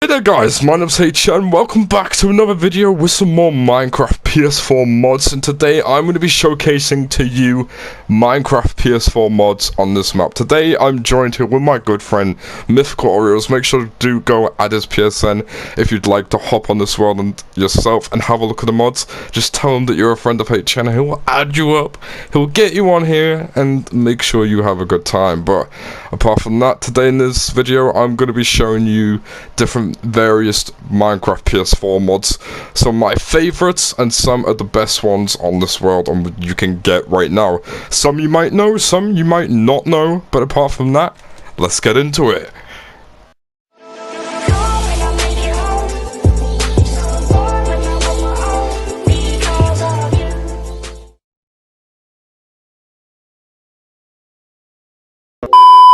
there guys, my name's H and welcome back to another video with some more Minecraft PS4 mods, and today I'm going to be showcasing to you Minecraft PS4 mods on this map. Today I'm joined here with my good friend Minecarts. Make sure to do go add his PSN if you'd like to hop on this world and yourself and have a look at the mods. Just tell him that you're a friend of H and he'll add you up, he'll get you on here and make sure you have a good time. But apart from that, today in this video I'm going to be showing you different various Minecraft PS4 mods, some of my favorites and some of the best ones on this world and you can get right now. Some you might know, some you might not know, but apart from that, let's get into it.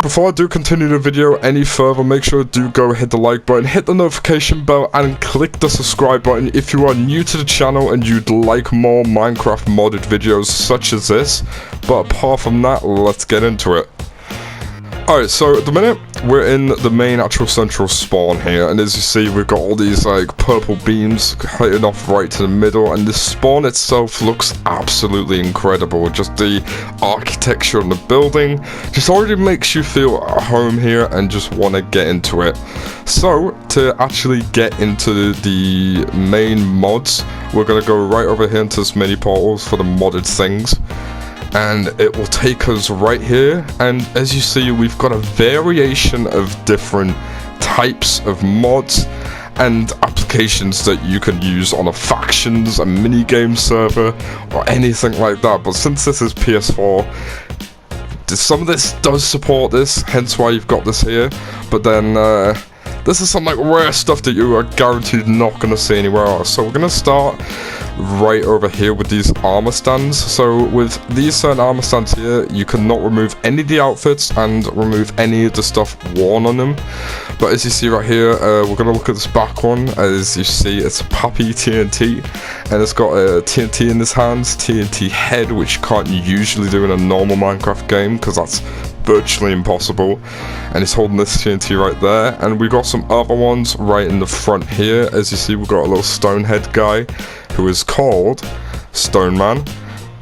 Before I do continue the video any further, make sure to do go hit the like button, hit the notification bell, and click the subscribe button if you are new to the channel and you'd like more Minecraft modded videos such as this. But apart from that, let's get into it. Alright, so at the minute, we're in the main actual central spawn here, and as you see, we've got all these like purple beams hitting off right to the middle, and the spawn itself looks absolutely incredible. Just the architecture of the building just already makes you feel at home here and just want to get into it. So, to actually get into the main mods, we're going to go right over here into this mini portals for the modded things. And it will take us right here, and as you see, we've got a variation of different types of mods and applications that you can use on a factions, a minigame server, or anything like that. But since this is PS4, some of this does support this, hence why you've got this here. But then this is some like rare stuff that you are guaranteed not going to see anywhere else. So we're going to start right over here with these armor stands. So with these certain armor stands here, you cannot remove any of the outfits and remove any of the stuff worn on them. But as you see right here, we're going to look at this back one. As you see, it's Pappy TNT, and it's got a TNT in his hands, TNT head, which you can't usually do in a normal Minecraft game because that's virtually impossible. And he's holding this TNT right there, and we've got some other ones right in the front here. As you see, we've got a little stone head guy who is called Stone Man,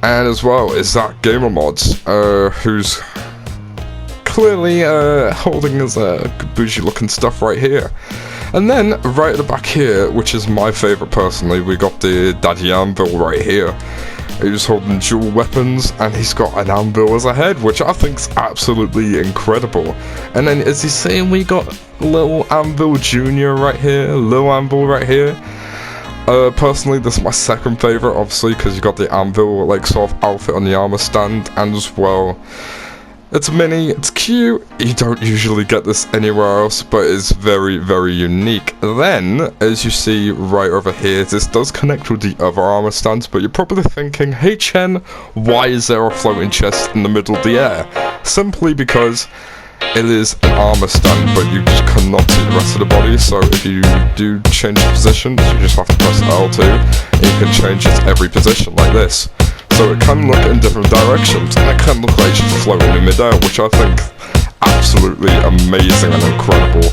and as well is that Gamer Mods, who's clearly holding his bougie looking stuff right here. And then right at the back here, which is my favourite personally, we got the Daddy Anvil right here. He's holding dual weapons, and he's got an anvil as a head, which I think is absolutely incredible. And then as he's saying, we got Little Anvil Jr. right here, Little Anvil right here. Personally, this is my second favourite, obviously, because you got the anvil like sort of outfit on the armor stand, and as well, it's mini, it's cute. You don't usually get this anywhere else, but it's very, very unique. Then, as you see right over here, this does connect with the other armor stands, but you're probably thinking, hey Chen, why is there a floating chest in the middle of the air? Simply because it is an armor stand, but you just cannot see the rest of the body. So if you do change positions, you just have to press L2, and you can change it to every position like this. So it can look in different directions, and it can look like it's just floating in midair, which I think absolutely amazing and incredible.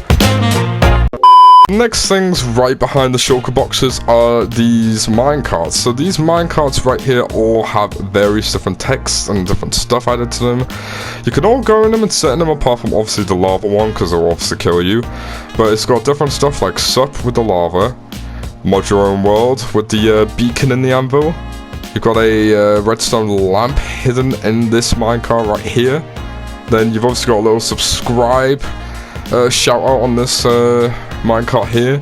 Next things right behind the shulker boxes are these minecarts. So these minecarts right here all have various different texts and different stuff added to them. You can all go in them and set in them, apart from obviously the lava one, because it'll obviously kill you. But it's got different stuff like sup with the lava, mod your own world with the beacon in the anvil. You've got a redstone lamp hidden in this minecart right here. Then you've obviously got a little subscribe shout out on this minecart here.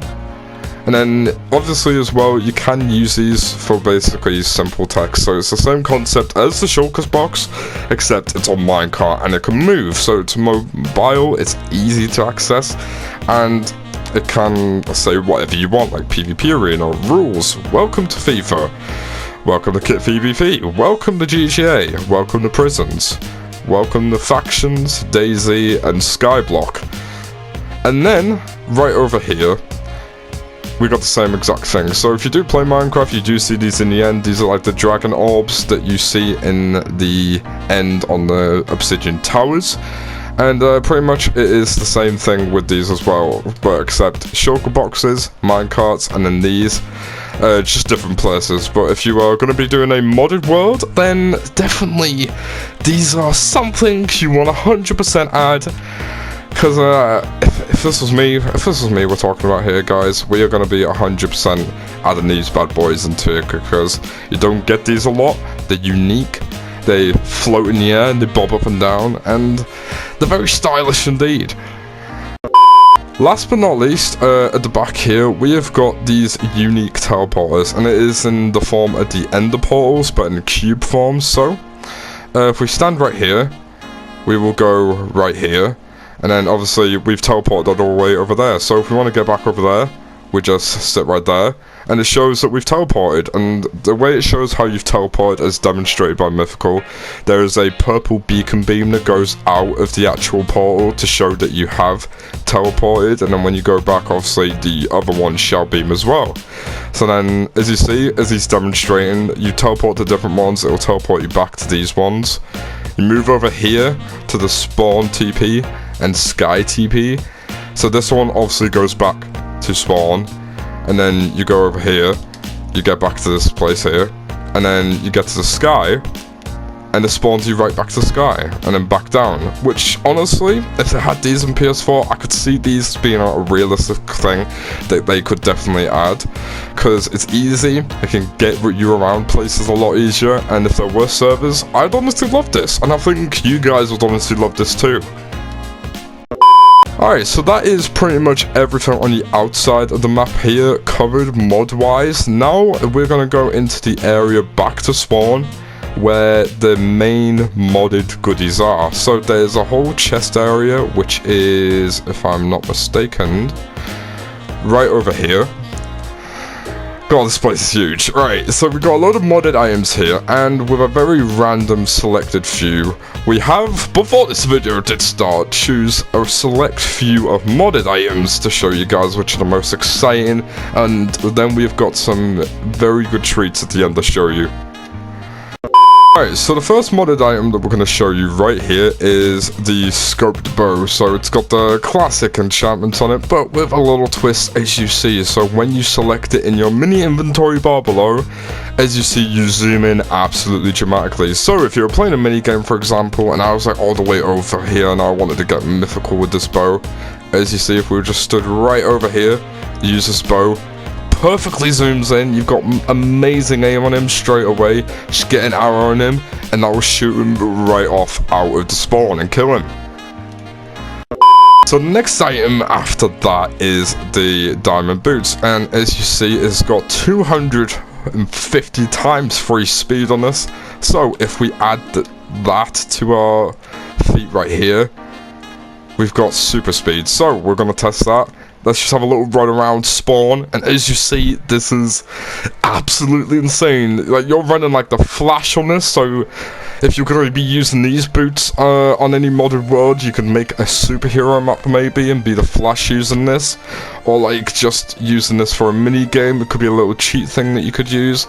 And then obviously as well, you can use these for basically simple text. So it's the same concept as the shulker's box, except it's on minecart and it can move. So it's mobile, it's easy to access, and it can say whatever you want, like PvP arena, rules, welcome to FIFA, welcome to Kit PvP, welcome to GTA, welcome to prisons, welcome to factions, Daisy, and Skyblock. And then, right over here, we got the same exact thing. So if you do play Minecraft, you do see these in the end. These are like the dragon orbs that you see in the end on the obsidian towers. And pretty much it is the same thing with these as well, but except shulker boxes, minecarts, and then these, just different places. But if you are going to be doing a modded world, then definitely these are something you want 100% add. Because if this was me we're talking about here, guys, we are going to be 100% adding these bad boys into it, because you don't get these a lot. They're unique. They float in the air and they bob up and down, and they're very stylish indeed. Last but not least, at the back here, we have got these unique teleporters, and it is in the form of the ender portals, but in cube form. So, if we stand right here, we will go right here, and then obviously we've teleported all the way over there. So if we want to get back over there, we just sit right there, and it shows that we've teleported. And the way it shows how you've teleported, as demonstrated by Mythical, there is a purple beacon beam that goes out of the actual portal to show that you have teleported, and then when you go back, obviously the other one shall beam as well. So then, as you see, as he's demonstrating, you teleport to different ones, it will teleport you back to these ones. You move over here to the spawn TP and sky TP. So this one obviously goes back to spawn, and then you go over here, you get back to this place here, and then you get to the sky, and it spawns you right back to the sky, and then back down. Which, honestly, if they had these in PS4, I could see these being a realistic thing that they could definitely add, because it's easy, it can get you around places a lot easier, and if there were servers, I'd honestly love this, and I think you guys would honestly love this too. Alright, so that is pretty much everything on the outside of the map here covered mod-wise. Now we're going to go into the area back to spawn, where the main modded goodies are. So there's a whole chest area, which is, if I'm not mistaken, right over here. God, this place is huge. Right, so we've got a lot of modded items here, and with a very random selected few, we have, before this video did start, choose a select few of modded items to show you guys which are the most exciting, and then we've got some very good treats at the end to show you. Alright, so the first modded item that we're going to show you right here is the scoped bow. So it's got the classic enchantments on it, but with a little twist, as you see. So when you select it in your mini inventory bar below, as you see, you zoom in absolutely dramatically. So if you're playing a mini game, for example, and I was like all the way over here and I wanted to get mythical with this bow, as you see, if we just stood right over here, use this bow, perfectly zooms in, you've got amazing aim on him straight away, just get an arrow on him, and that will shoot him right off out of the spawn and kill him. So the next item after that is the diamond boots, and as you see, it's got 250 times free speed on this. So if we add that to our feet right here, we've got super speed. So we're going to test that. Let's just have a little run around spawn, and as you see, this is absolutely insane. Like, you're running like the Flash on this, so if you're going to be using these boots on any modded world, you can make a superhero map maybe and be the Flash using this, or like just using this for a mini game. It could be a little cheat thing that you could use.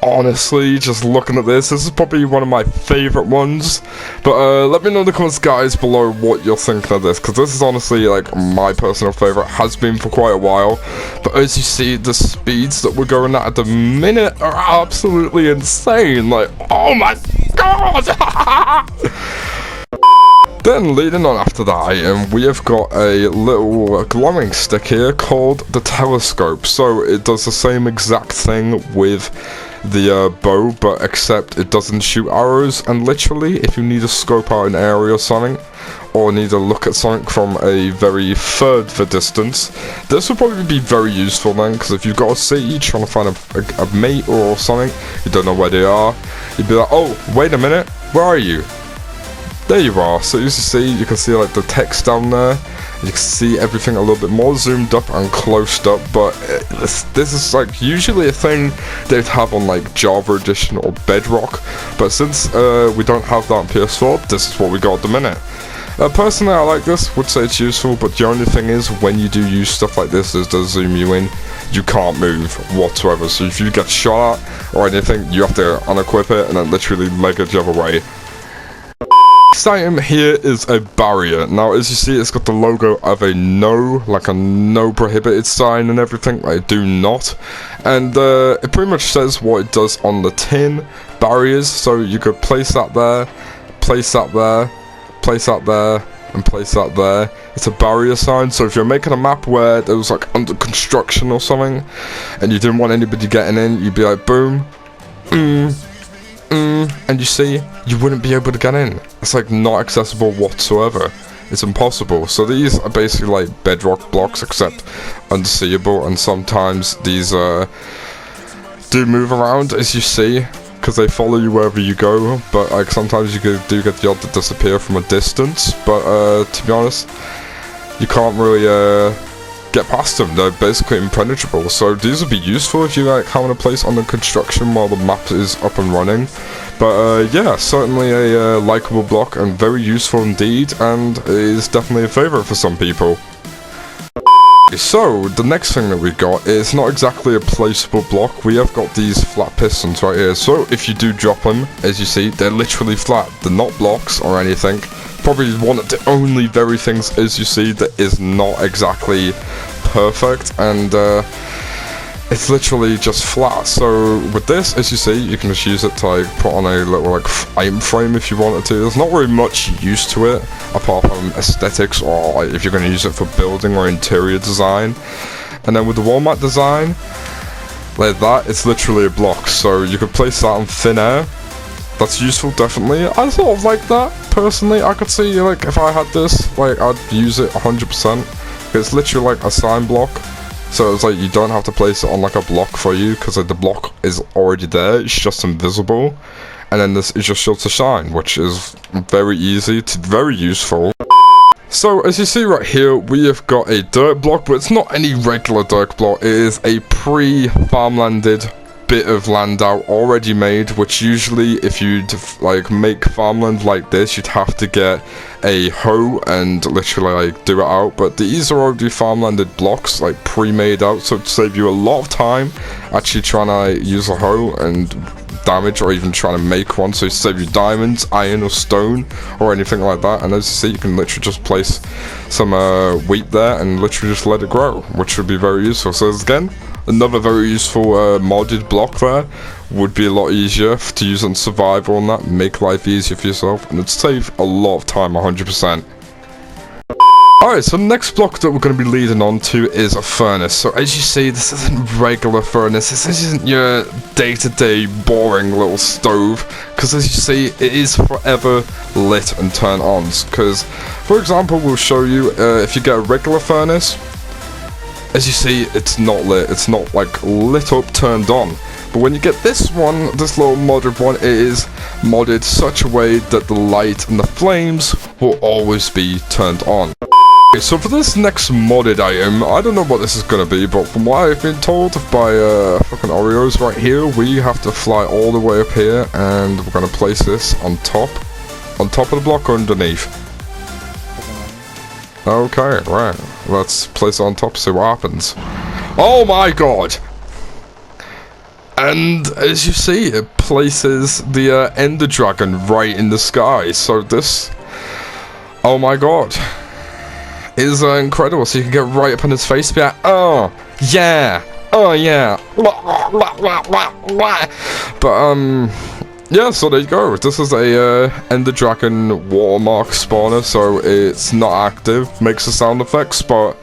Honestly, just looking at this is probably one of my favourite ones. But let me know in the comments, guys, below what you're thinking of this, because this is honestly like my personal favourite, has been for quite a while. But as you see, the speeds that we're going at the minute are absolutely insane. Like, oh my god! Then leading on after that item, we have got a little glowing stick here called the telescope. So it does the same exact thing with the bow, but except it doesn't shoot arrows, and literally if you need to scope out an area or something, or need to look at something from a very further distance, this would probably be very useful then, because if you've got a city trying to find a mate or something, you don't know where they are, you'd be like, oh, wait a minute, where are you? There you are. So as you can see like the text down there. You can see everything a little bit more zoomed up and closed up, but this is like usually a thing they'd have on like Java Edition or Bedrock, but since we don't have that on PS4, this is what we got at the minute. Personally, I like this, would say it's useful, but the only thing is when you do use stuff like this, it does zoom you in, you can't move whatsoever, so if you get shot at or anything, you have to unequip it and then literally leg it the other way. next item here is a barrier. Now, as you see, it's got the logo of a no, like a no prohibited sign and everything, like do not. And it pretty much says what it does on the tin. Barriers, so you could place that there, place that there, place that there, and place that there. It's a barrier sign, so if you're making a map where there was like under construction or something, and you didn't want anybody getting in, you'd be like, boom, and you see, you wouldn't be able to get in. It's like not accessible whatsoever. It's impossible. So these are basically like bedrock blocks, except unseeable, and sometimes these do move around, as you see, because they follow you wherever you go. But like sometimes you do get the odd to disappear from a distance. But to be honest, you can't really get past them. They're basically impenetrable, so these would be useful if you like having a place under construction while the map is up and running. But yeah, certainly a likable block and very useful indeed, and is definitely a favourite for some people. So the next thing that we got is not exactly a placeable block. We have got these flat pistons right here, so if you do drop them, as you see, they're literally flat. They're not blocks or anything. Probably one of the only very things, as you see, that is not exactly perfect, and it's literally just flat. So with this, as you see, you can just use it to like put on a little like item frame if you wanted to. There's not really much use to it apart from aesthetics, or like if you're going to use it for building or interior design. And then with the wall mat design like that, it's literally a block, so you could place that on thin air. That's useful, definitely. I sort of like that, personally. I could see, like, if I had this, like, I'd use it 100%. It's literally like a sign block. So it's like, you don't have to place it on, like, a block for you, because like, the block is already there. It's just invisible. And then this is just sure to shine, which is very easy, very useful. So, as you see right here, we have got a dirt block, but it's not any regular dirt block. It is a pre-farmlanded bit of land out already made, which usually if you'd like make farmland like this, you'd have to get a hoe and literally like do it out. But these are already farmlanded blocks, like pre-made out, so to save you a lot of time actually trying to use a hoe and damage, or even trying to make one, so you save you diamonds, iron or stone or anything like that. And as you see, you can literally just place some wheat there and literally just let it grow, which would be very useful. So again, another very useful modded block there. Would be a lot easier to use on survival and that, make life easier for yourself, and it'd save a lot of time, 100%. Alright, so the next block that we're going to be leading on to is a furnace. So as you see, this isn't regular furnace, this isn't your day-to-day boring little stove, because as you see, it is forever lit and turn on. Because, for example, we'll show you, if you get a regular furnace, as you see, it's not lit, it's not like lit up, turned on. But when you get this one, this little modded one, it is modded such a way that the light and the flames will always be turned on. Okay, so for this next modded item, I don't know what this is going to be, but from what I've been told by fucking Oreos right here, we have to fly all the way up here, and we're going to place this on top of the block or underneath. Okay, right. Let's place it on top, see what happens. Oh my god! And as you see, it places the Ender Dragon right in the sky. So this, oh my god, is incredible. So you can get right up in his face, be like, oh yeah, oh yeah. But yeah, so there you go. This is a Ender Dragon watermark spawner, so it's not active, makes the sound effects, but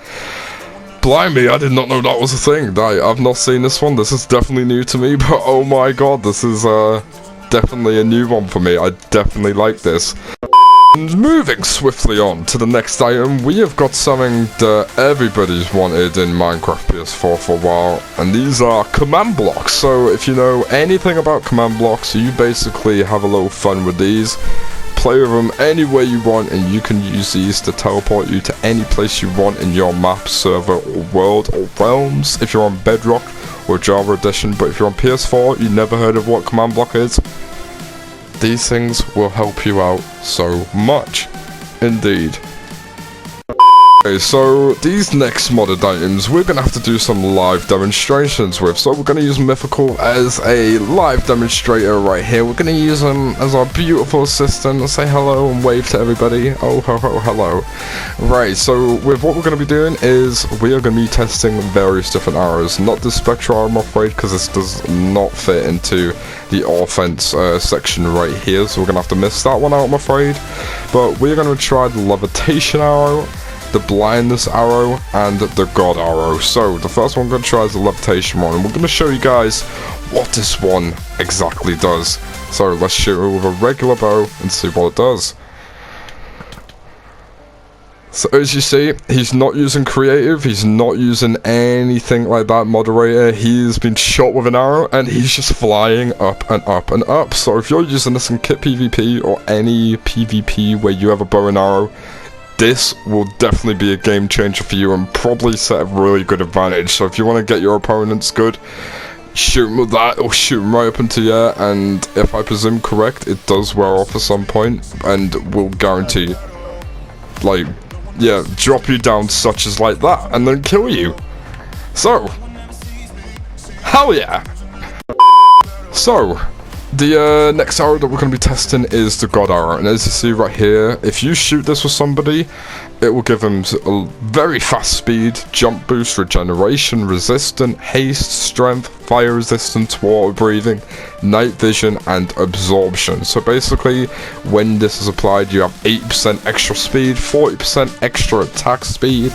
blimey, I did not know that was a thing. I've not seen this one. This is definitely new to me, but oh my god, this is definitely a new one for me. I definitely like this. And moving swiftly on to the next item, we have got something that everybody's wanted in Minecraft PS4 for a while, and these are command blocks. So if you know anything about command blocks, you basically have a little fun with these. Play with them any way you want, and you can use these to teleport you to any place you want in your map, server, or world, or realms, if you're on Bedrock or Java Edition. But if you're on PS4, you never heard of what command block is, these things will help you out so much indeed. Okay, so these next modded items we're going to have to do some live demonstrations with. So we're going to use Mythical as a live demonstrator right here. We're going to use him as our beautiful assistant. Say hello and wave to everybody. Oh, ho, ho, hello. Right, so with what we're going to be doing is we are going to be testing various different arrows. Not the Spectral arrow, I'm afraid, because this does not fit into the offense section right here. So we're going to have to miss that one out, I'm afraid. But we're going to try the Levitation arrow, the blindness arrow, and the god arrow. So the first one I'm going to try is the levitation one, and we're going to show you guys what this one exactly does. So let's shoot it with a regular bow and see what it does. So as you see, he's not using creative, he's not using anything like that moderator. He's been shot with an arrow and he's just flying up and up and up. So if you're using this in kit PvP or any PvP where you have a bow and arrow, this will definitely be a game changer for you and probably set a really good advantage. So if you want to get your opponents good, shoot them with that or shoot them right up into the air, and if I presume correct, it does wear off at some point and will guarantee, like, yeah, drop you down such as like that and then kill you. So, hell yeah. So, the next arrow that we're going to be testing is the God arrow, and as you see right here, if you shoot this with somebody, it will give them a very fast speed, jump boost, regeneration, resistant, haste, strength, fire resistance, water breathing, night vision, and absorption. So basically, when this is applied, you have 8% extra speed, 40% extra attack speed,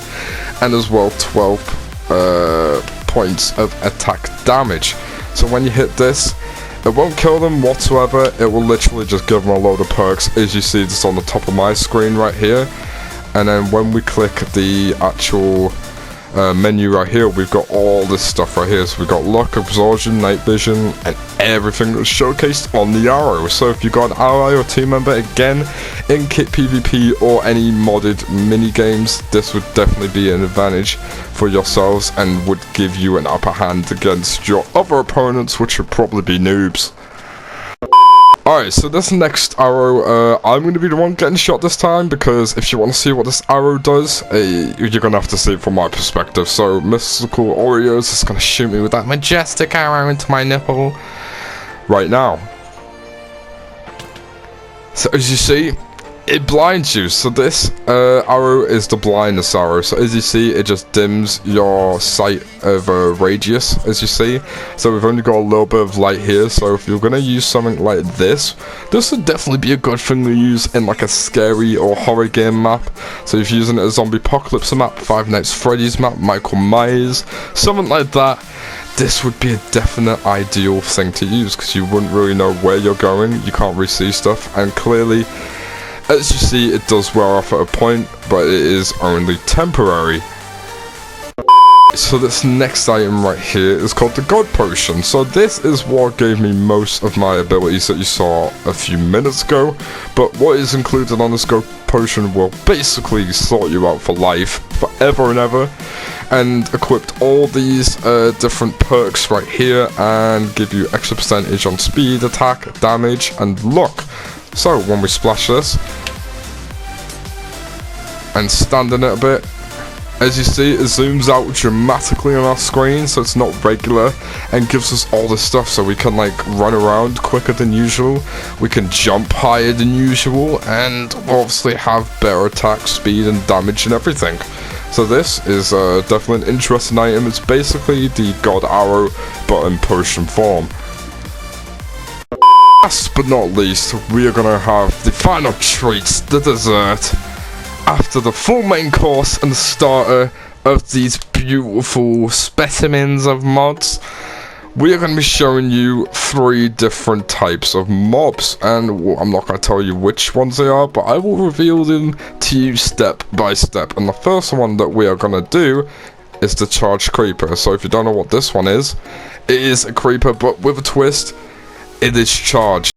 and as well 12 points of attack damage. So when you hit this, it won't kill them whatsoever, it will literally just give them a load of perks, as you see this on the top of my screen right here. And then when we click the actual menu right here, we've got all this stuff right here. So we've got luck, absorption, night vision, and everything that's showcased on the arrow. So if you've got an ally or team member, again, in kit PvP or any modded mini games, this would definitely be an advantage for yourselves and would give you an upper hand against your other opponents, which would probably be noobs. Alright, so this next arrow, I'm going to be the one getting shot this time, because if you want to see what this arrow does, you're going to have to see it from my perspective. So, Mystical Oreos is going to shoot me with that majestic arrow into my nipple right now. So, as you see, it blinds you. So this arrow is the blindness arrow. So as you see, it just dims your sight of a radius, as you see. So we've only got a little bit of light here. So if you're going to use something like this would definitely be a good thing to use in like a scary or horror game map. So if you're using a zombie apocalypse map, Five Nights at Freddy's map, Michael Myers, something like that, this would be a definite ideal thing to use, because you wouldn't really know where you're going, you can't really see stuff, and clearly, as you see, it does wear off at a point, but it is only temporary. So this next item right here is called the God Potion. So this is what gave me most of my abilities that you saw a few minutes ago, but what is included on this God Potion will basically sort you out for life, forever and ever, and equipped all these different perks right here and give you extra percentage on speed, attack, damage, and luck. So when we splash this and stand in it a bit, as you see, it zooms out dramatically on our screen, so it's not regular, and gives us all this stuff. So we can like run around quicker than usual, we can jump higher than usual, and obviously have better attack, speed, and damage and everything. So this is definitely an interesting item. It's basically the God Arrow but in potion form. Last but not least, we are gonna have the final treats, the dessert, after the full main course and the starter of these beautiful specimens of mods. We are going to be showing you 3 different types of mobs, and I'm not going to tell you which ones they are, but I will reveal them to you step by step. And the first one that we are going to do is the Charged Creeper. So if you don't know what this one is, it is a creeper, but with a twist. It is charged.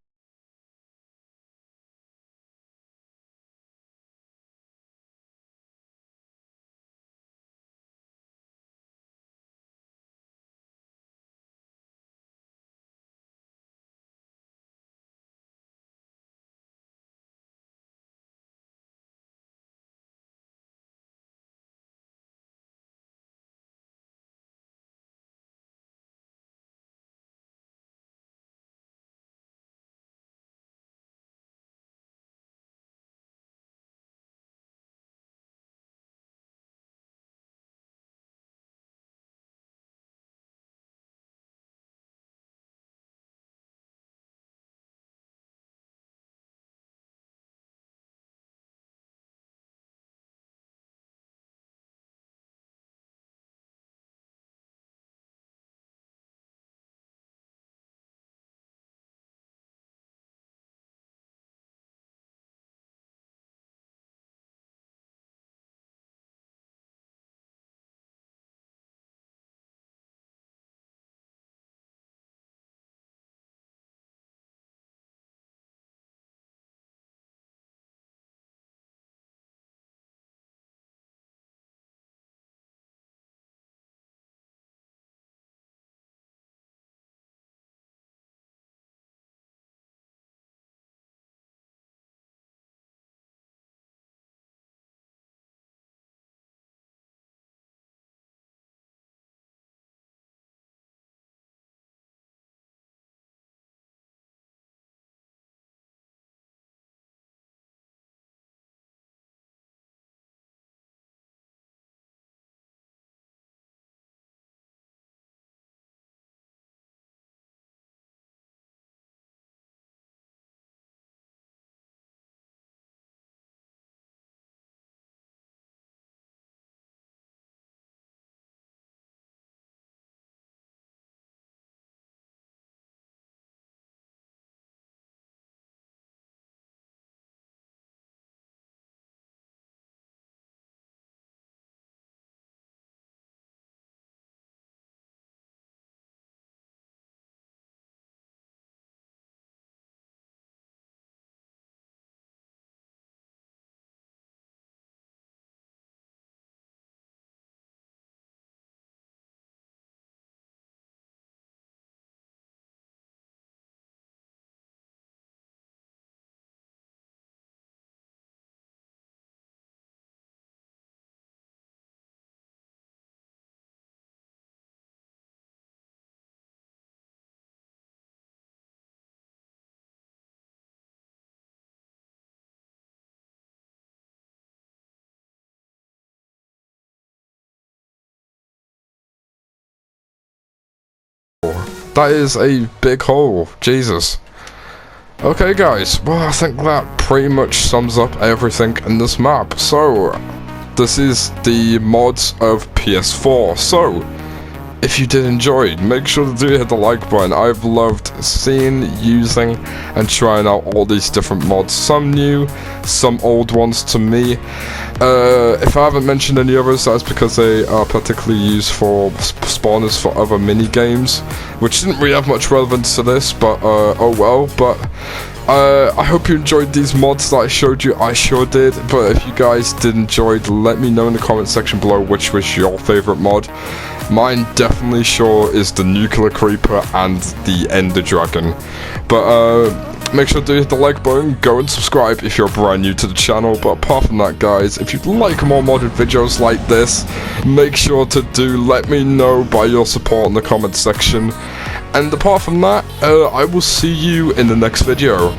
That is a big hole. Jesus. Okay guys, well I think that pretty much sums up everything in this map. So, this is the mods of PS4. So, if you did enjoy, make sure to do hit the like button. I've loved seeing, using, and trying out all these different mods. Some new, some old ones to me. If I haven't mentioned any others, that's because they are particularly used for spawners for other mini games, which didn't really have much relevance to this, but oh well. But I hope you enjoyed these mods that I showed you. I sure did. But if you guys did enjoy, let me know in the comment section below which was your favorite mod. Mine definitely sure is the Nuclear Creeper and the Ender Dragon. But make sure to hit the like button, go and subscribe if you're brand new to the channel. But apart from that guys, if you'd like more modded videos like this, make sure to let me know by your support in the comment section. And apart from that, I will see you in the next video.